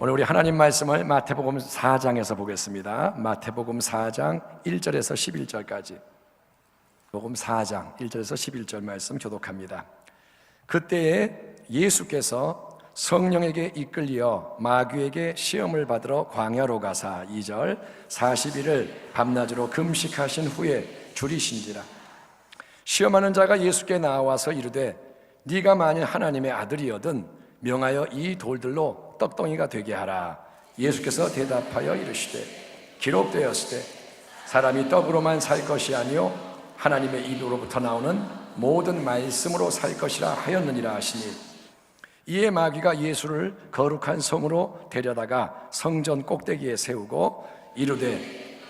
오늘 우리 하나님 말씀을 마태복음 4장에서 보겠습니다. 마태복음 4장 1절에서 11절까지. 복음 4장 1절에서 11절 말씀 교독합니다. 그때에 예수께서 성령에게 이끌려 마귀에게 시험을 받으러 광야로 가사 2절 40일을 밤낮으로 금식하신 후에 줄이신지라. 시험하는 자가 예수께 나와서 이르되 네가 만일 하나님의 아들이거든 명하여 이 돌들로 떡덩이가 되게 하라. 예수께서 대답하여 이르시되 기록되었을 때 사람이 떡으로만 살 것이 아니요 하나님의 입으로부터 나오는 모든 말씀으로 살 것이라 하였느니라 하시니, 이에 마귀가 예수를 거룩한 성으로 데려다가 성전 꼭대기에 세우고 이르되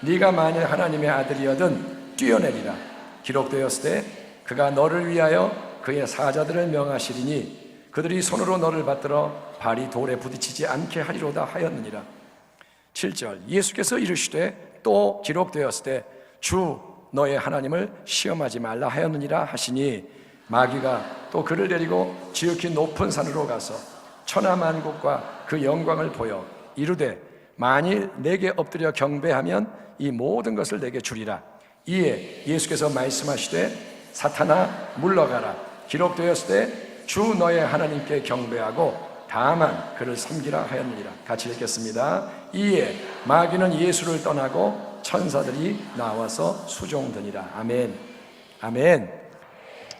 네가 만일 하나님의 아들이거든 뛰어내리라. 기록되었을 때 그가 너를 위하여 그의 사자들을 명하시리니 그들이 손으로 너를 받들어 발이 돌에 부딪히지 않게 하리로다 하였느니라. 7절 예수께서 이르시되 또 기록되었을 때 주 너의 하나님을 시험하지 말라 하였느니라 하시니, 마귀가 또 그를 데리고 지극히 높은 산으로 가서 천하만국과 그 영광을 보여 이르되 만일 내게 엎드려 경배하면 이 모든 것을 내게 주리라. 이에 예수께서 말씀하시되 사탄아 물러가라. 기록되었을 때 주 너의 하나님께 경배하고 다만 그를 섬기라 하였느니라. 같이 읽겠습니다. 이에 마귀는 예수를 떠나고 천사들이 나와서 수종드니라. 아멘. 아멘.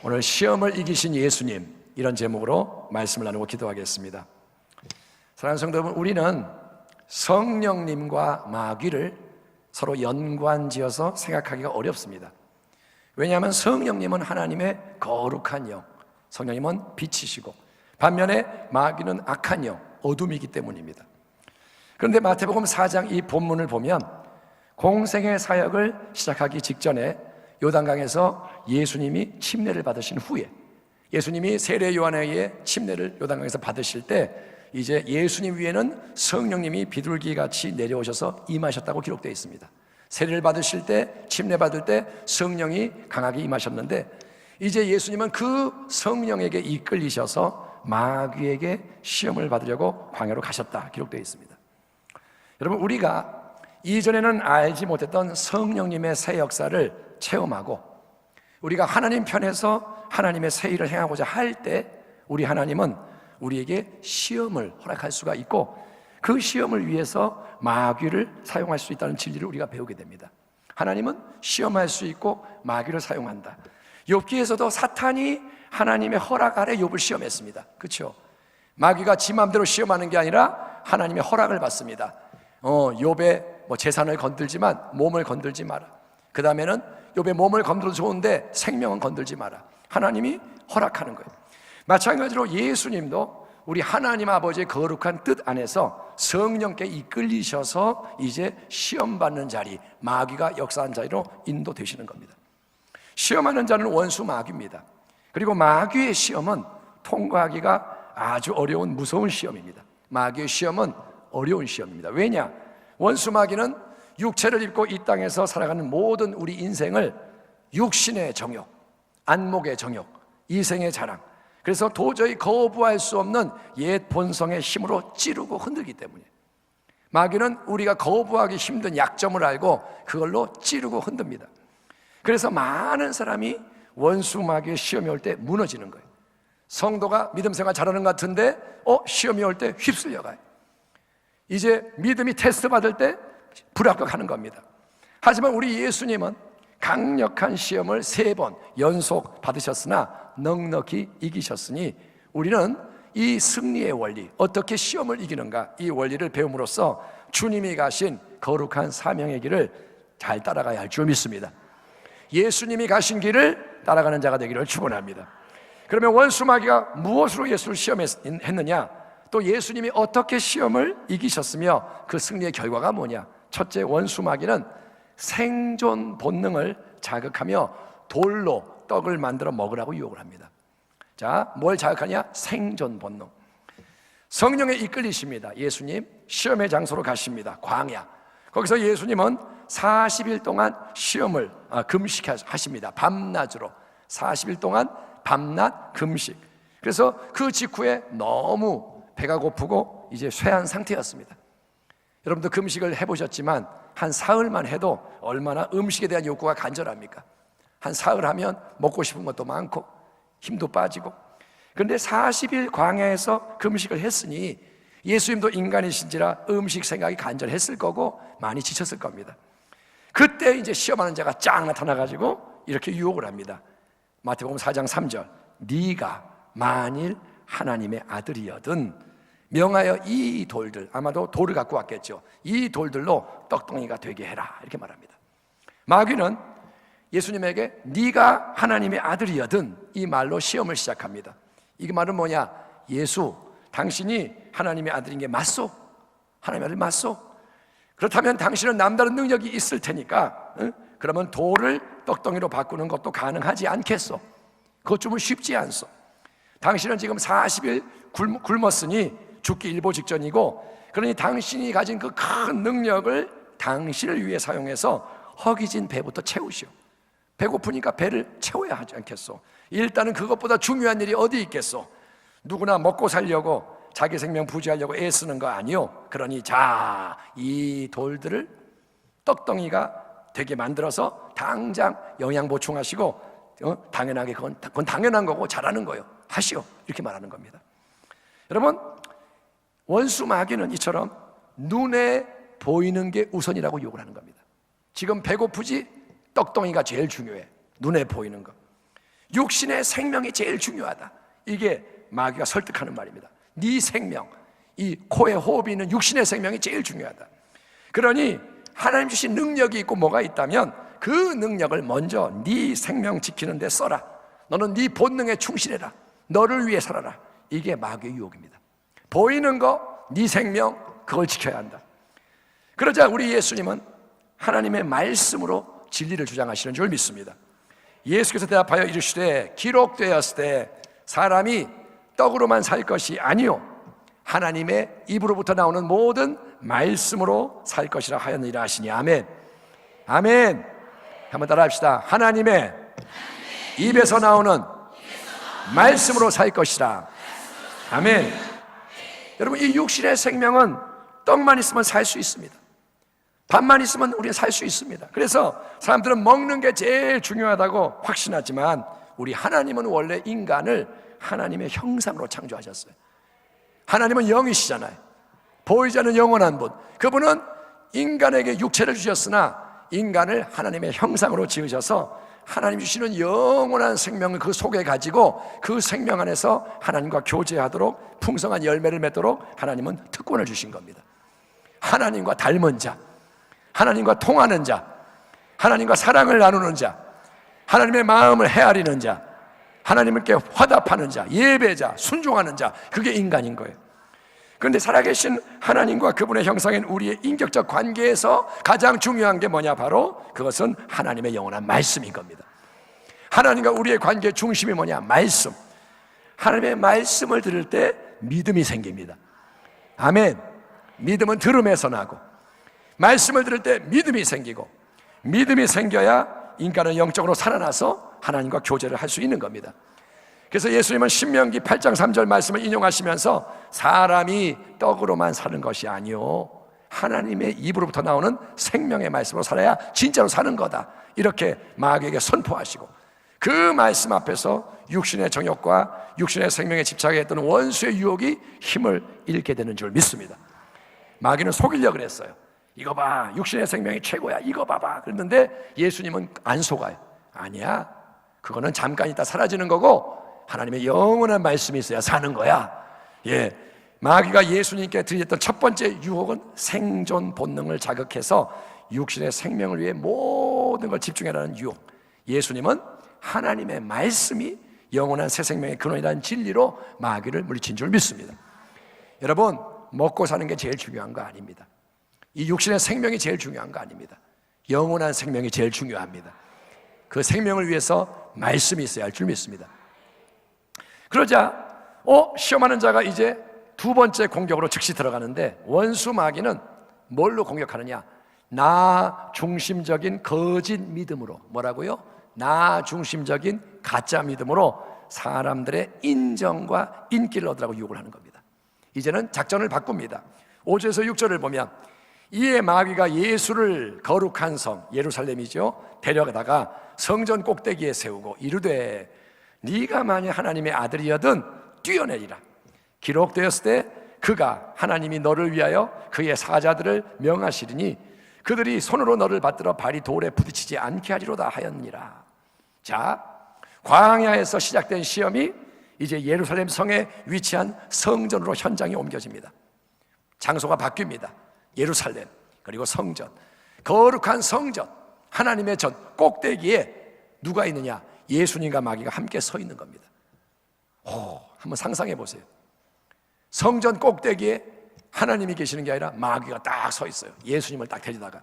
오늘 시험을 이기신 예수님, 이런 제목으로 말씀을 나누고 기도하겠습니다. 사랑하는 성도 여러분, 우리는 성령님과 마귀를 서로 연관지어서 생각하기가 어렵습니다. 왜냐하면 성령님은 하나님의 거룩한 영, 성령님은 빛이시고 반면에 마귀는 악한 영, 어둠이기 때문입니다. 그런데 마태복음 4장 이 본문을 보면 공생의 사역을 시작하기 직전에 요단강에서 예수님이 침례를 받으신 후에, 예수님이 세례 요한에 의해 침례를 요단강에서 받으실 때 이제 예수님 위에는 성령님이 비둘기같이 내려오셔서 임하셨다고 기록되어 있습니다. 세례를 받으실 때, 침례 받을 때 성령이 강하게 임하셨는데 이제 예수님은 그 성령에게 이끌리셔서 마귀에게 시험을 받으려고 광야로 가셨다 기록되어 있습니다. 여러분, 우리가 이전에는 알지 못했던 성령님의 새 역사를 체험하고 우리가 하나님 편에서 하나님의 새 일을 행하고자 할 때 우리 하나님은 우리에게 시험을 허락할 수가 있고 그 시험을 위해서 마귀를 사용할 수 있다는 진리를 우리가 배우게 됩니다. 하나님은 시험할 수 있고 마귀를 사용한다. 욥기에서도 사탄이 하나님의 허락 아래 욥을 시험했습니다. 그렇죠? 마귀가 지 마음대로 시험하는 게 아니라 하나님의 허락을 받습니다. 욥의 재산을 건들지만 몸을 건들지 마라. 그 다음에는 욥의 몸을 건들어도 좋은데 생명은 건들지 마라. 하나님이 허락하는 거예요. 마찬가지로 예수님도 우리 하나님 아버지의 거룩한 뜻 안에서 성령께 이끌리셔서 이제 시험받는 자리, 마귀가 역사한 자리로 인도되시는 겁니다. 시험하는 자는 원수 마귀입니다. 그리고 마귀의 시험은 통과하기가 아주 어려운 무서운 시험입니다. 마귀의 시험은 어려운 시험입니다. 왜냐? 원수 마귀는 육체를 입고 이 땅에서 살아가는 모든 우리 인생을 육신의 정욕, 안목의 정욕, 이생의 자랑, 그래서 도저히 거부할 수 없는 옛 본성의 힘으로 찌르고 흔들기 때문이에요. 마귀는 우리가 거부하기 힘든 약점을 알고 그걸로 찌르고 흔듭니다. 그래서 많은 사람이 원수 마귀의 시험이 올 때 무너지는 거예요. 성도가 믿음 생활 잘하는 것 같은데 시험이 올 때 휩쓸려가요. 이제 믿음이 테스트 받을 때 불합격하는 겁니다. 하지만 우리 예수님은 강력한 시험을 3번 연속 받으셨으나 넉넉히 이기셨으니 우리는 이 승리의 원리, 어떻게 시험을 이기는가, 이 원리를 배움으로써 주님이 가신 거룩한 사명의 길을 잘 따라가야 할 줄 믿습니다. 예수님이 가신 길을 따라가는 자가 되기를 축원합니다. 그러면 원수 마귀가 무엇으로 예수를 시험했느냐, 또 예수님이 어떻게 시험을 이기셨으며 그 승리의 결과가 뭐냐. 첫째, 원수 마귀는 생존 본능을 자극하며 돌로 떡을 만들어 먹으라고 유혹을 합니다. 자, 뭘 자극하냐? 생존 본능. 성령에 이끌리십니다. 예수님 시험의 장소로 가십니다. 광야. 거기서 예수님은 40일 동안 시험을 금식하십니다. 밤낮으로 40일 동안 밤낮 금식. 그래서 그 직후에 너무 배가 고프고 이제 쇠한 상태였습니다. 여러분도 금식을 해보셨지만 한 사흘만 해도 얼마나 음식에 대한 욕구가 간절합니까? 한 사흘 하면 먹고 싶은 것도 많고 힘도 빠지고. 그런데 40일 광야에서 금식을 했으니 예수님도 인간이신지라 음식 생각이 간절했을 거고 많이 지쳤을 겁니다. 그때 이제 시험하는 자가 쫙 나타나가지고 이렇게 유혹을 합니다. 마태복음 4장 3절, 네가 만일 하나님의 아들이여든 명하여 이 돌들, 아마도 돌을 갖고 왔겠죠. 이 돌들로 떡덩이가 되게 해라, 이렇게 말합니다. 마귀는 예수님에게 네가 하나님의 아들이여든 이 말로 시험을 시작합니다. 이 말은 뭐냐? 예수, 당신이 하나님의 아들인 게 맞소? 하나님의 아들 맞소? 그렇다면 당신은 남다른 능력이 있을 테니까 그러면 돌을 떡덩이로 바꾸는 것도 가능하지 않겠소? 그것 좀 쉽지 않소? 당신은 지금 40일 굶었으니 죽기 일보 직전이고, 그러니 당신이 가진 그 큰 능력을 당신을 위해 사용해서 허기진 배부터 채우시오. 배고프니까 배를 채워야 하지 않겠소? 일단은 그것보다 중요한 일이 어디 있겠소? 누구나 먹고 살려고 자기 생명 부지하려고 애쓰는 거 아니요? 그러니 자, 이 돌들을 떡덩이가 되게 만들어서 당장 영양 보충하시고, 당연하게 그건 당연한 거고 잘하는 거요, 하시오, 이렇게 말하는 겁니다. 여러분, 원수 마귀는 이처럼 눈에 보이는 게 우선이라고 욕을 하는 겁니다. 지금 배고프지? 떡덩이가 제일 중요해. 눈에 보이는 거. 육신의 생명이 제일 중요하다. 이게 마귀가 설득하는 말입니다. 네 생명, 이 코에 호흡이 있는 육신의 생명이 제일 중요하다. 그러니 하나님 주신 능력이 있고 뭐가 있다면 그 능력을 먼저 네 생명 지키는 데 써라. 너는 네 본능에 충실해라. 너를 위해 살아라. 이게 마귀의 유혹입니다. 보이는 거, 네 생명, 그걸 지켜야 한다. 그러자 우리 예수님은 하나님의 말씀으로 진리를 주장하시는 줄 믿습니다. 예수께서 대답하여 이르시되 기록되었을 때 사람이 떡으로만 살 것이 아니요 하나님의 입으로부터 나오는 모든 말씀으로 살 것이라 하였느니라 하시니. 아멘. 아멘. 한번 따라합시다. 하나님의 입에서 나오는 말씀으로 살 것이라. 아멘. 여러분, 이 육신의 생명은 떡만 있으면 살 수 있습니다. 밥만 있으면 우리가 살 수 있습니다. 그래서 사람들은 먹는 게 제일 중요하다고 확신하지만 우리 하나님은 원래 인간을 하나님의 형상으로 창조하셨어요. 하나님은 영이시잖아요. 보이지 않는 영원한 분. 그분은 인간에게 육체를 주셨으나 인간을 하나님의 형상으로 지으셔서 하나님 주시는 영원한 생명을 그 속에 가지고 그 생명 안에서 하나님과 교제하도록 풍성한 열매를 맺도록 하나님은 특권을 주신 겁니다. 하나님과 닮은 자, 하나님과 통하는 자, 하나님과 사랑을 나누는 자, 하나님의 마음을 헤아리는 자, 하나님께 화답하는 자, 예배자, 순종하는 자, 그게 인간인 거예요. 그런데 살아계신 하나님과 그분의 형상인 우리의 인격적 관계에서 가장 중요한 게 뭐냐? 바로 그것은 하나님의 영원한 말씀인 겁니다. 하나님과 우리의 관계의 중심이 뭐냐? 말씀. 하나님의 말씀을 들을 때 믿음이 생깁니다. 아멘. 믿음은 들음에서 나고 말씀을 들을 때 믿음이 생기고 믿음이 생겨야 인간은 영적으로 살아나서 하나님과 교제를 할 수 있는 겁니다. 그래서 예수님은 신명기 8장 3절 말씀을 인용하시면서 사람이 떡으로만 사는 것이 아니요 하나님의 입으로부터 나오는 생명의 말씀으로 살아야 진짜로 사는 거다, 이렇게 마귀에게 선포하시고, 그 말씀 앞에서 육신의 정욕과 육신의 생명에 집착했던 원수의 유혹이 힘을 잃게 되는 줄 믿습니다. 마귀는 속이려고 그랬어요. 이거 봐, 육신의 생명이 최고야, 이거 봐봐. 그랬는데 예수님은 안 속아요. 아니야, 그거는 잠깐 있다 사라지는 거고 하나님의 영원한 말씀이 있어야 사는 거야. 예, 마귀가 예수님께 드렸던 첫 번째 유혹은 생존 본능을 자극해서 육신의 생명을 위해 모든 걸 집중해라는 유혹. 예수님은 하나님의 말씀이 영원한 새 생명의 근원이라는 진리로 마귀를 물리친 줄 믿습니다. 여러분, 먹고 사는 게 제일 중요한 거 아닙니다. 이 육신의 생명이 제일 중요한 거 아닙니다. 영원한 생명이 제일 중요합니다. 그 생명을 위해서 말씀이 있어야 할 줄 믿습니다. 그러자 시험하는 자가 이제 두 번째 공격으로 즉시 들어가는데, 원수 마귀는 뭘로 공격하느냐? 나 중심적인 거짓 믿음으로. 뭐라고요? 나 중심적인 가짜 믿음으로 사람들의 인정과 인기를 얻으라고 유혹을 하는 겁니다. 이제는 작전을 바꿉니다. 5절에서 6절을 보면 이에 마귀가 예수를 거룩한 성 예루살렘이죠 데려다가 성전 꼭대기에 세우고 이르되 네가 만일 하나님의 아들이여든 뛰어내리라. 기록되었을 때 그가 하나님이 너를 위하여 그의 사자들을 명하시리니 그들이 손으로 너를 받들어 발이 돌에 부딪히지 않게 하리로다 하였느니라. 자, 광야에서 시작된 시험이 이제 예루살렘 성에 위치한 성전으로 현장이 옮겨집니다. 장소가 바뀝니다. 예루살렘 그리고 성전, 거룩한 성전, 하나님의 전 꼭대기에 누가 있느냐? 예수님과 마귀가 함께 서 있는 겁니다. 한번 상상해 보세요. 성전 꼭대기에 하나님이 계시는 게 아니라 마귀가 딱 서 있어요. 예수님을 딱 데리다가.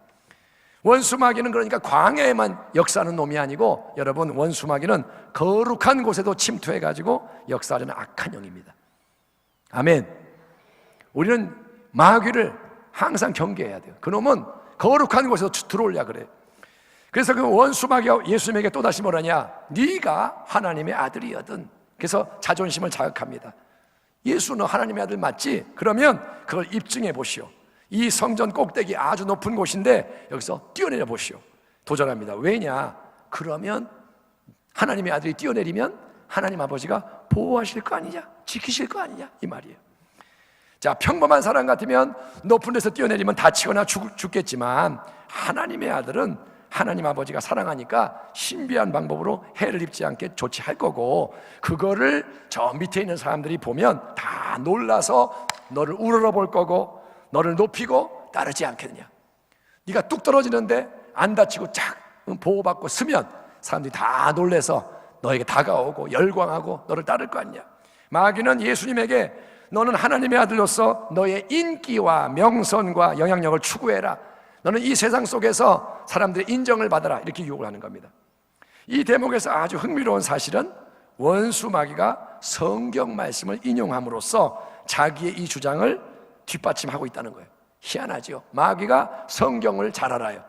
원수 마귀는 그러니까 광야에만 역사하는 놈이 아니고 여러분, 원수 마귀는 거룩한 곳에도 침투해 가지고 역사하려는 악한 영입니다. 아멘. 우리는 마귀를 항상 경계해야 돼요. 그놈은 거룩한 곳에서 들어오려 그래요. 그래서 그 원수 마귀가 예수님에게 또다시 뭐라냐? 네가 하나님의 아들이거든. 그래서 자존심을 자극합니다. 예수는 하나님의 아들 맞지? 그러면 그걸 입증해 보시오. 이 성전 꼭대기 아주 높은 곳인데 여기서 뛰어내려 보시오. 도전합니다. 왜냐? 그러면 하나님의 아들이 뛰어내리면 하나님 아버지가 보호하실 거 아니냐? 지키실 거 아니냐? 이 말이에요. 자, 평범한 사람 같으면 높은 데서 뛰어내리면 다치거나 죽겠지만 하나님의 아들은 하나님 아버지가 사랑하니까 신비한 방법으로 해를 입지 않게 조치할 거고, 그거를 저 밑에 있는 사람들이 보면 다 놀라서 너를 우러러 볼 거고 너를 높이고 따르지 않겠느냐. 네가 뚝 떨어지는데 안 다치고 쫙 보호받고 서면 사람들이 다 놀래서 너에게 다가오고 열광하고 너를 따를 거 아니냐. 마귀는 예수님에게 너는 하나님의 아들로서 너의 인기와 명성과 영향력을 추구해라, 너는 이 세상 속에서 사람들의 인정을 받아라, 이렇게 유혹을 하는 겁니다. 이 대목에서 아주 흥미로운 사실은 원수 마귀가 성경 말씀을 인용함으로써 자기의 이 주장을 뒷받침하고 있다는 거예요. 희한하죠. 마귀가 성경을 잘 알아요.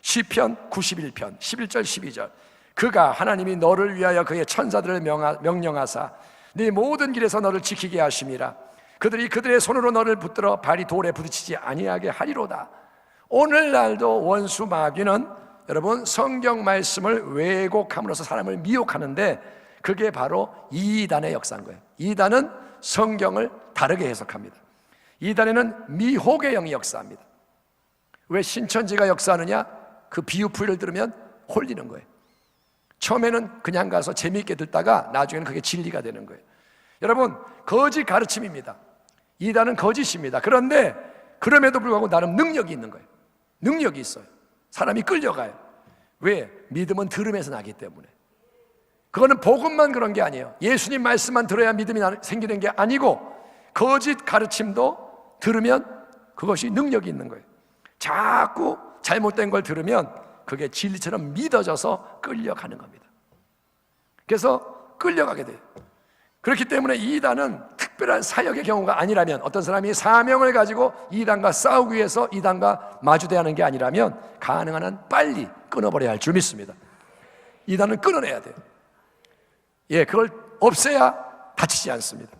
시편 91편 11절 12절 그가 하나님이 너를 위하여 그의 천사들을 명령하사 네 모든 길에서 너를 지키게 하심이라. 그들이 그들의 손으로 너를 붙들어 발이 돌에 부딪히지 아니하게 하리로다. 오늘날도 원수 마귀는 여러분 성경 말씀을 왜곡함으로써 사람을 미혹하는데 그게 바로 이단의 역사인 거예요. 이단은 성경을 다르게 해석합니다. 이단에는 미혹의 영이 역사합니다. 왜 신천지가 역사하느냐? 그 비유풀이를 들으면 홀리는 거예요. 처음에는 그냥 가서 재미있게 듣다가 나중에는 그게 진리가 되는 거예요. 여러분, 거짓 가르침입니다. 이단은 거짓입니다. 그런데 그럼에도 불구하고 나름 능력이 있는 거예요. 능력이 있어요. 사람이 끌려가요. 왜? 믿음은 들음에서 나기 때문에. 그거는 복음만 그런 게 아니에요. 예수님 말씀만 들어야 믿음이 생기는 게 아니고 거짓 가르침도 들으면 그것이 능력이 있는 거예요. 자꾸 잘못된 걸 들으면 그게 진리처럼 믿어져서 끌려가는 겁니다. 그래서 끌려가게 돼요. 그렇기 때문에 이단은 특별한 사역의 경우가 아니라면, 어떤 사람이 사명을 가지고 이단과 싸우기 위해서 이단과 마주대하는 게 아니라면 가능한 한 빨리 끊어버려야 할 줄 믿습니다. 이단은 끊어내야 돼요. 그걸 없애야 다치지 않습니다.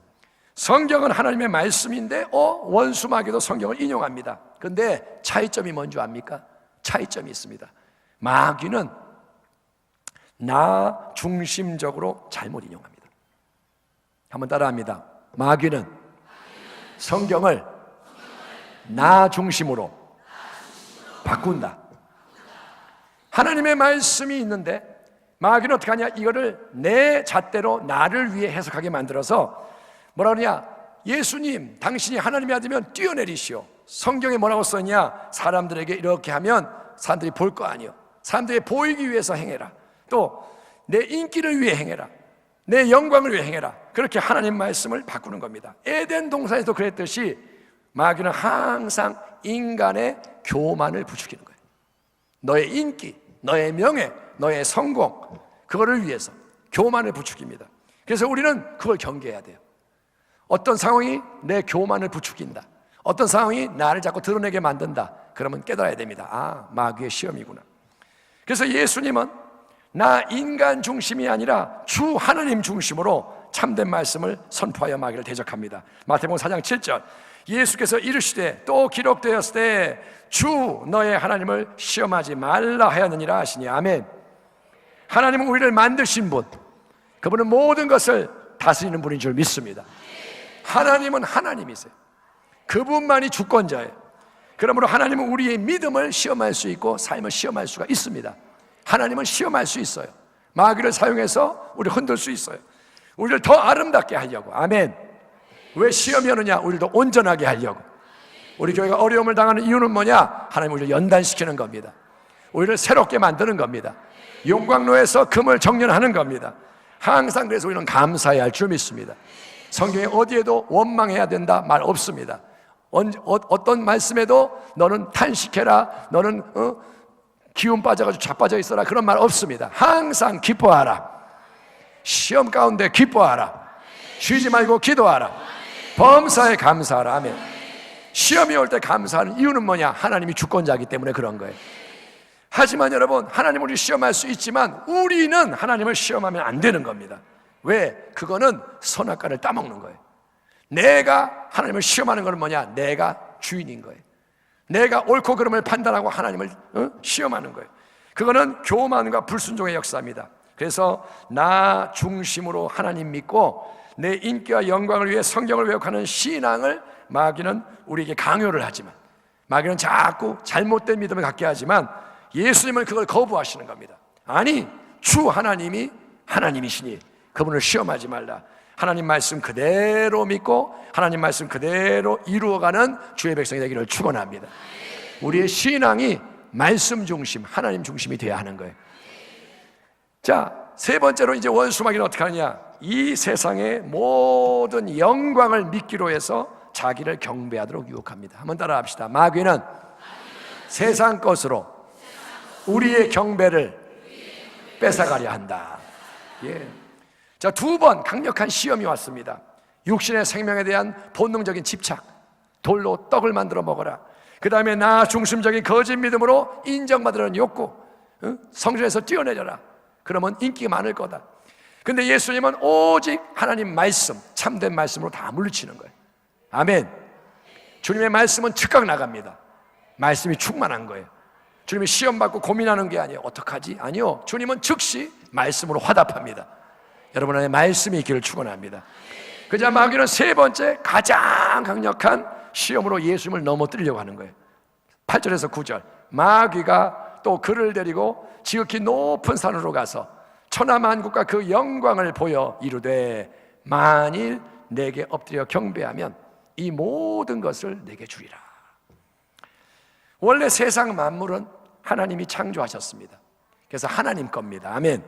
성경은 하나님의 말씀인데 원수 마귀도 성경을 인용합니다. 그런데 차이점이 뭔지 압니까? 차이점이 있습니다. 마귀는 나 중심적으로 잘못 인용합니다. 한번 따라합니다. 마귀는 성경을 나 중심으로 바꾼다. 하나님의 말씀이 있는데 마귀는 어떻게 하냐? 이거를 내 잣대로 나를 위해 해석하게 만들어서 뭐라 그러냐? 예수님, 당신이 하나님의 아들이면 뛰어내리시오. 성경에 뭐라고 썼냐? 사람들에게 이렇게 하면 사람들이 볼 거 아니요. 사람들이 보이기 위해서 행해라. 또 내 인기를 위해 행해라. 내 영광을 위해 행해라. 그렇게 하나님 말씀을 바꾸는 겁니다. 에덴 동산에도 그랬듯이 마귀는 항상 인간의 교만을 부추기는 거예요. 너의 인기, 너의 명예, 너의 성공, 그거를 위해서 교만을 부추깁니다. 그래서 우리는 그걸 경계해야 돼요. 어떤 상황이 내 교만을 부추긴다, 어떤 상황이 나를 자꾸 드러내게 만든다, 그러면 깨달아야 됩니다. 아, 마귀의 시험이구나. 그래서 예수님은 나 인간 중심이 아니라 주 하나님 중심으로 참된 말씀을 선포하여 마귀를 대적합니다. 마태복음 4장 7절, 예수께서 이르시되 또 기록되었을 때 주 너의 하나님을 시험하지 말라 하였느니라 하시니. 아멘. 하나님은 우리를 만드신 분, 그분은 모든 것을 다스리는 분인 줄 믿습니다. 하나님은 하나님이세요. 그분만이 주권자예요. 그러므로 하나님은 우리의 믿음을 시험할 수 있고 삶을 시험할 수가 있습니다. 하나님은 시험할 수 있어요. 마귀를 사용해서 우리를 흔들 수 있어요. 우리를 더 아름답게 하려고. 아멘. 왜 시험이 오느냐? 우리를 더 온전하게 하려고. 우리 교회가 어려움을 당하는 이유는 뭐냐? 하나님 우리를 연단시키는 겁니다. 우리를 새롭게 만드는 겁니다. 용광로에서 금을 정련하는 겁니다. 항상 그래서 우리는 감사해야 할 줄 믿습니다. 성경에 어디에도 원망해야 된다 말 없습니다. 어떤 말씀에도 너는 탄식해라, 너는 기운 빠져가지고 자빠져 있어라, 그런 말 없습니다. 항상 기뻐하라. 시험 가운데 기뻐하라. 쉬지 말고 기도하라. 범사에 감사하라. 아멘. 시험이 올 때 감사하는 이유는 뭐냐? 하나님이 주권자이기 때문에 그런 거예요. 하지만 여러분, 하나님을 우리 시험할 수 있지만 우리는 하나님을 시험하면 안 되는 겁니다. 왜? 그거는 선악과를 따먹는 거예요. 내가 하나님을 시험하는 것은 뭐냐? 내가 주인인 거예요. 내가 옳고 그름을 판단하고 하나님을 시험하는 거예요. 그거는 교만과 불순종의 역사입니다. 그래서 나 중심으로 하나님 믿고 내 인기와 영광을 위해 성경을 왜곡하는 신앙을 마귀는 우리에게 강요를 하지만, 마귀는 자꾸 잘못된 믿음을 갖게 하지만 예수님은 그걸 거부하시는 겁니다. 아니, 주 하나님이 하나님이시니 그분을 시험하지 말라. 하나님 말씀 그대로 믿고 하나님 말씀 그대로 이루어가는 주의 백성이 되기를 축원합니다. 우리의 신앙이 말씀 중심, 하나님 중심이 되어야 하는 거예요. 자, 세 번째로 이제 원수 마귀는 어떻게 하느냐? 이 세상의 모든 영광을 믿기로 해서 자기를 경배하도록 유혹합니다. 한번 따라 합시다. 마귀는 세상 것으로 우리의 경배를 뺏어가려 한다. 예. 자, 두 번 강력한 시험이 왔습니다. 육신의 생명에 대한 본능적인 집착, 돌로 떡을 만들어 먹어라. 그 다음에 나 중심적인 거짓 믿음으로 인정받으려는 욕구, 성전에서 뛰어내려라. 그러면 인기가 많을 거다. 근데 예수님은 오직 하나님 말씀, 참된 말씀으로 다 물리치는 거예요. 아멘. 주님의 말씀은 즉각 나갑니다. 말씀이 충만한 거예요. 주님이 시험받고 고민하는 게 아니에요. 어떡하지? 아니요, 주님은 즉시 말씀으로 화답합니다. 여러분 안에 말씀이 있기를 축원합니다. 그자 마귀는 세 번째 가장 강력한 시험으로 예수님을 넘어뜨리려고 하는 거예요. 8절에서 9절, 마귀가 또 그를 데리고 지극히 높은 산으로 가서 천하만국과 그 영광을 보여 이르되 만일 내게 엎드려 경배하면 이 모든 것을 내게 주리라. 원래 세상 만물은 하나님이 창조하셨습니다. 그래서 하나님 겁니다. 아멘.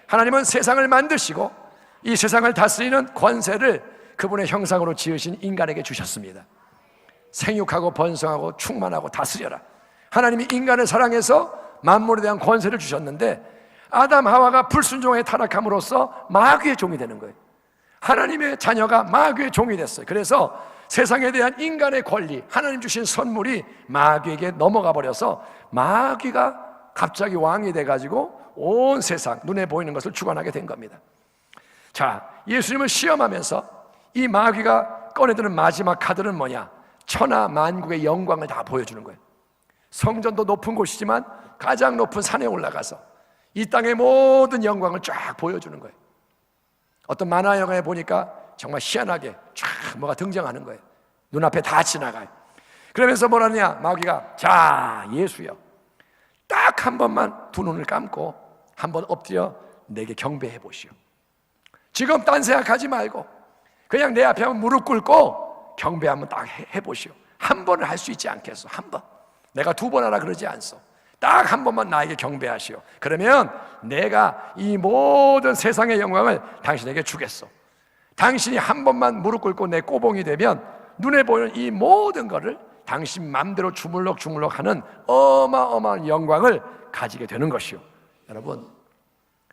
하나님은 세상을 만드시고 이 세상을 다스리는 권세를 그분의 형상으로 지으신 인간에게 주셨습니다. 생육하고 번성하고 충만하고 다스려라. 하나님이 인간을 사랑해서 만물에 대한 권세를 주셨는데 아담 하와가 불순종에 타락함으로써 마귀의 종이 되는 거예요. 하나님의 자녀가 마귀의 종이 됐어요. 그래서 세상에 대한 인간의 권리, 하나님 주신 선물이 마귀에게 넘어가 버려서 마귀가 갑자기 왕이 돼가지고 온 세상, 눈에 보이는 것을 주관하게 된 겁니다. 자, 예수님을 시험하면서 이 마귀가 꺼내드는 마지막 카드는 뭐냐? 천하 만국의 영광을 다 보여주는 거예요. 성전도 높은 곳이지만 가장 높은 산에 올라가서 이 땅의 모든 영광을 쫙 보여주는 거예요. 어떤 만화 영화에 보니까 정말 희한하게 쫙 뭐가 등장하는 거예요. 눈앞에 다 지나가요. 그러면서 뭐라냐? 마귀가, 자, 예수여, 딱 한 번만 두 눈을 감고 한 번 엎드려 내게 경배해 보시오. 지금 딴 생각하지 말고 그냥 내 앞에 한번 무릎 꿇고 경배 한번 딱 해보시오. 한 번을 할 수 있지 않겠소? 한 번. 내가 두 번 하라 그러지 않소. 딱 한 번만 나에게 경배하시오. 그러면 내가 이 모든 세상의 영광을 당신에게 주겠소. 당신이 한 번만 무릎 꿇고 내 꼬봉이 되면 눈에 보이는 이 모든 것을 당신 맘대로 주물럭주물럭 하는 어마어마한 영광을 가지게 되는 것이요. 여러분,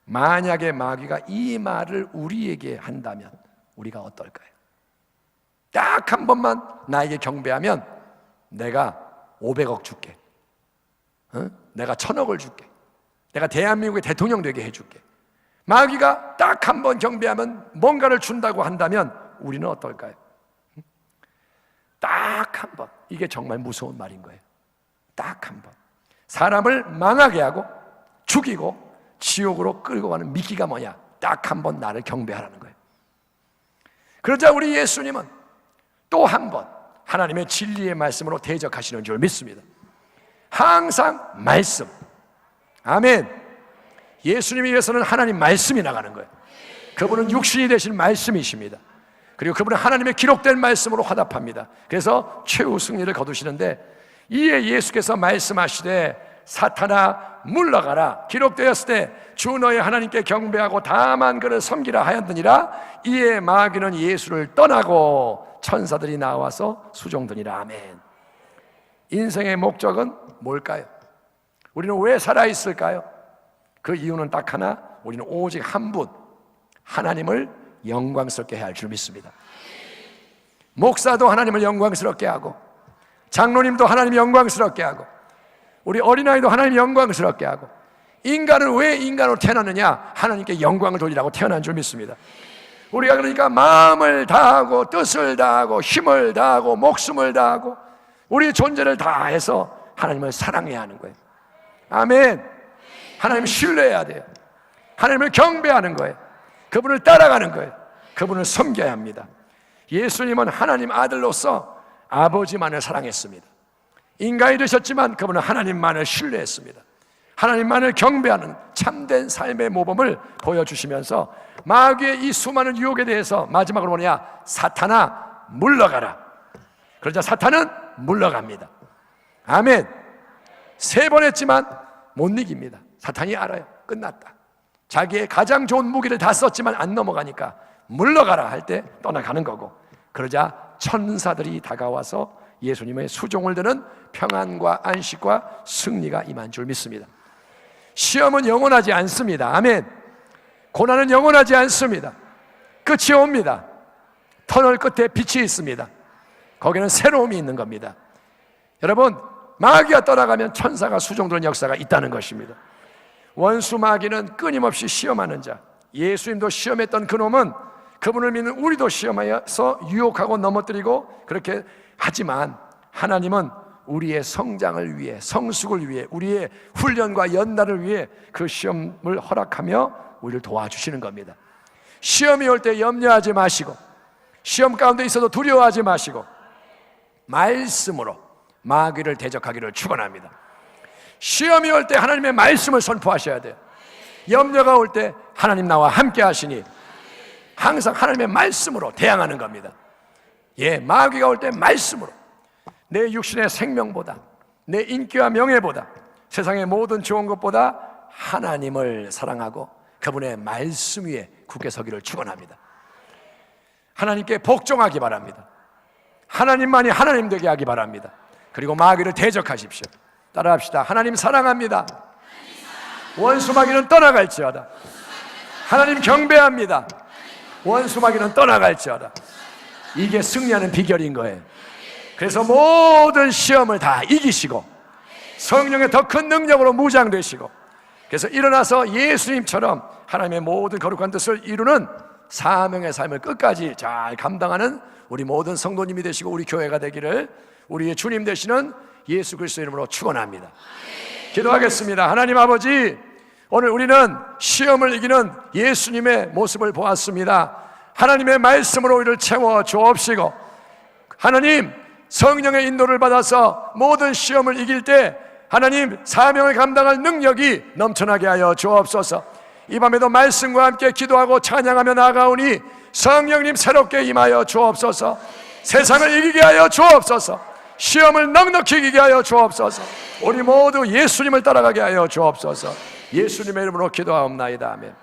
만약에 마귀가 이 말을 우리에게 한다면 우리가 어떨까요? 딱 한 번만 나에게 경배하면 내가 500억 줄게, 내가 1000억을 줄게, 내가 대한민국의 대통령 되게 해줄게, 마귀가 딱 한 번 경배하면 뭔가를 준다고 한다면 우리는 어떨까요? 딱 한 번. 이게 정말 무서운 말인 거예요. 딱 한 번. 사람을 망하게 하고 죽이고 지옥으로 끌고 가는 미끼가 뭐냐? 딱 한 번 나를 경배하라는 거예요. 그러자 우리 예수님은 또 한 번 하나님의 진리의 말씀으로 대적하시는 줄 믿습니다. 항상 말씀. 아멘. 예수님에 위해서는 하나님 말씀이 나가는 거예요. 그분은 육신이 되신 말씀이십니다. 그리고 그분은 하나님의 기록된 말씀으로 화답합니다. 그래서 최후 승리를 거두시는데, 이에 예수께서 말씀하시되 사탄아 물러가라, 기록되었을 때 주 너의 하나님께 경배하고 다만 그를 섬기라 하였느니라. 이에 마귀는 예수를 떠나고 천사들이 나와서 수종드니라. 아멘. 인생의 목적은 뭘까요? 우리는 왜 살아있을까요? 그 이유는 딱 하나, 우리는 오직 한 분, 하나님을 영광스럽게 해야 할 줄 믿습니다. 목사도 하나님을 영광스럽게 하고, 장로님도 하나님 영광스럽게 하고, 우리 어린아이도 하나님 영광스럽게 하고, 인간은 왜 인간으로 태어났느냐? 하나님께 영광을 돌리라고 태어난 줄 믿습니다. 우리가 그러니까 마음을 다하고 뜻을 다하고 힘을 다하고 목숨을 다하고 우리 존재를 다해서 하나님을 사랑해야 하는 거예요. 아멘. 하나님을 신뢰해야 돼요. 하나님을 경배하는 거예요. 그분을 따라가는 거예요. 그분을 섬겨야 합니다. 예수님은 하나님 아들로서 아버지만을 사랑했습니다. 인간이 되셨지만 그분은 하나님만을 신뢰했습니다. 하나님만을 경배하는 참된 삶의 모범을 보여주시면서 마귀의 이 수많은 유혹에 대해서 마지막으로 뭐냐? 사탄아 물러가라. 그러자 사탄은 물러갑니다. 아멘. 3번 했지만 못 이깁니다. 사탄이 알아요. 끝났다. 자기의 가장 좋은 무기를 다 썼지만 안 넘어가니까 물러가라 할 때 떠나가는 거고, 그러자 천사들이 다가와서 예수님의 수종을 드는 평안과 안식과 승리가 임한 줄 믿습니다. 시험은 영원하지 않습니다. 아멘. 고난은 영원하지 않습니다. 끝이 옵니다. 터널 끝에 빛이 있습니다. 거기는 새로움이 있는 겁니다. 여러분, 마귀가 떠나가면 천사가 수종드는 역사가 있다는 것입니다. 원수 마귀는 끊임없이 시험하는 자, 예수님도 시험했던 그놈은 그분을 믿는 우리도 시험하여서 유혹하고 넘어뜨리고 그렇게 하지만, 하나님은 우리의 성장을 위해, 성숙을 위해, 우리의 훈련과 연단을 위해 그 시험을 허락하며 우리를 도와주시는 겁니다. 시험이 올 때 염려하지 마시고, 시험 가운데 있어도 두려워하지 마시고 말씀으로 마귀를 대적하기를 축원합니다. 시험이 올 때 하나님의 말씀을 선포하셔야 돼요. 염려가 올 때 하나님 나와 함께 하시니 항상 하나님의 말씀으로 대항하는 겁니다. 예, 마귀가 올 때 말씀으로, 내 육신의 생명보다, 내 인기와 명예보다, 세상의 모든 좋은 것보다 하나님을 사랑하고 그분의 말씀 위에 굳게 서기를 축원합니다. 하나님께 복종하기 바랍니다. 하나님만이 하나님 되게 하기 바랍니다. 그리고 마귀를 대적하십시오. 따라합시다. 하나님 사랑합니다. 원수 마귀는 떠나갈지어다. 하나님 경배합니다. 원수 마귀는 떠나갈지어다. 이게 승리하는 비결인 거예요. 그래서 모든 시험을 다 이기시고 성령의 더 큰 능력으로 무장되시고, 그래서 일어나서 예수님처럼 하나님의 모든 거룩한 뜻을 이루는 사명의 삶을 끝까지 잘 감당하는 우리 모든 성도님이 되시고 우리 교회가 되기를 우리의 주님 되시는 예수 그리스도의 이름으로 축원합니다. 기도하겠습니다. 하나님 아버지, 오늘 우리는 시험을 이기는 예수님의 모습을 보았습니다. 하나님의 말씀으로 우리를 채워 주옵시고, 하나님 성령의 인도를 받아서 모든 시험을 이길 때 하나님 사명을 감당할 능력이 넘쳐나게 하여 주옵소서. 이 밤에도 말씀과 함께 기도하고 찬양하며 나아가오니 성령님 새롭게 임하여 주옵소서. 세상을 이기게 하여 주옵소서. 시험을 넉넉히 이기게 하여 주옵소서. 우리 모두 예수님을 따라가게 하여 주옵소서. 예수님의 이름으로 기도하옵나이다. 아멘.